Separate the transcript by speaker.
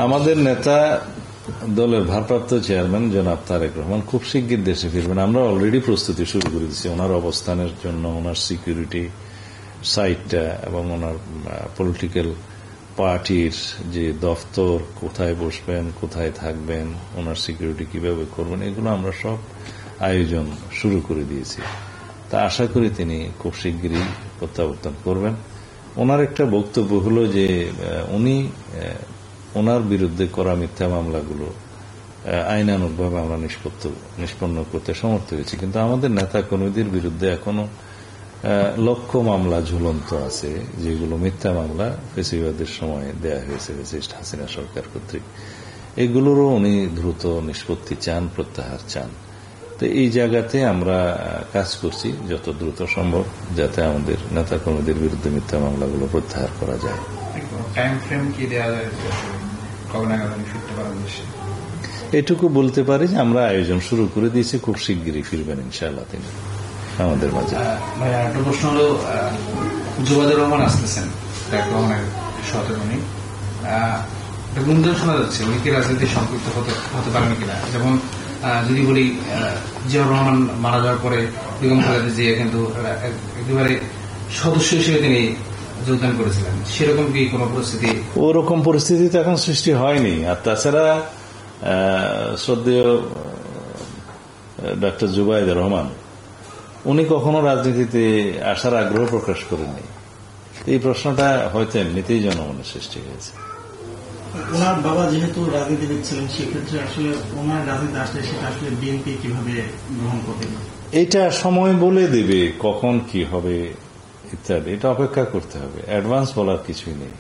Speaker 1: আমাদের নেতা দলের ভারপ্রাপ্ত চেয়ারম্যান জনাব তারেক রহমান খুব শিগগির দেশে ফিরবেন। আমরা অলরেডি প্রস্তুতি শুরু করে দিচ্ছি ওনার অবস্থানের জন্য, ওনার সিকিউরিটি সাইটটা এবং ওনার পলিটিক্যাল পার্টির যে দফতর, কোথায় বসবেন, কোথায় থাকবেন, ওনার সিকিউরিটি কিভাবে করবেন, এগুলো আমরা সব আয়োজন শুরু করে দিয়েছি। তা আশা করি তিনি খুব শিগগিরই প্রত্যাবর্তন করবেন। ওনার একটা বক্তব্য হলো যে উনি ওনার বিরুদ্ধে করা মিথ্যা মামলাগুলো আইনানুগভাবে আমরা নিষ্পন্ন করতে সমর্থ হয়েছি, কিন্তু আমাদের নেতা কর্মীদের বিরুদ্ধে এখনো লক্ষ মামলা ঝুলন্ত আছে, যেগুলো মিথ্যা মামলা ফেসিবাদের সময় দেয়া হয়েছে ফ্যাসিস্ট হাসিনা সরকার কর্তৃক। এগুলোরও উনি দ্রুত নিষ্পত্তি চান, প্রত্যাহার চান। তো এই জায়গাতে আমরা কাজ করছি যত দ্রুত সম্ভব, যাতে আমাদের নেতা কর্মীদের বিরুদ্ধে মিথ্যা মামলাগুলো প্রত্যাহার করা যায়। এটুকু বলতে পারি যে আমরা আয়োজন শুরু করে দিয়েছি, খুব শিগগিরই ফিরবেন ইনশাআল্লাহ তিনি আমাদের মাঝে।
Speaker 2: একটা প্রশ্ন হলো, জুবাইদুর রহমান আসতেছেন, গুঞ্জন শোনা যাচ্ছে উনি কি রাজনীতি সম্পৃক্ত হতে পারেন কিনা। যেমন যদি বলি জিয়াউর রহমান মারা যাওয়ার পরে বেগম খালেদা জিয়া কিন্তু একেবারে সদস্য হিসেবে তিনি যোগদান করেছিলেন, সেরকম কি কোন পরিস্থিতি?
Speaker 1: ওরকম পরিস্থিতি তো এখন সৃষ্টি হয়নি। আর তাছাড়া শ্রদ্ধেয় ডক্টর জুবাইদুর রহমান উনি কখনো রাজনীতিতে আসার আগ্রহ প্রকাশ করেননি। এই প্রশ্নটা হয়তো এমনিতেই জনমনের সৃষ্টি হয়েছে।
Speaker 3: ওনার বাবা যেহেতু রাজনীতিবিদ ছিলেন, সেক্ষেত্রে আসলে ওনার রাজনীতি আসলে সেটা আসলে বিএনপি কিভাবে গ্রহণ করবে,
Speaker 1: এটা সময় বলে দেবে কখন কি হবে ইত্যাদি। এটা অপেক্ষা করতে হবে, অ্যাডভান্স বলার কিছুই নেই।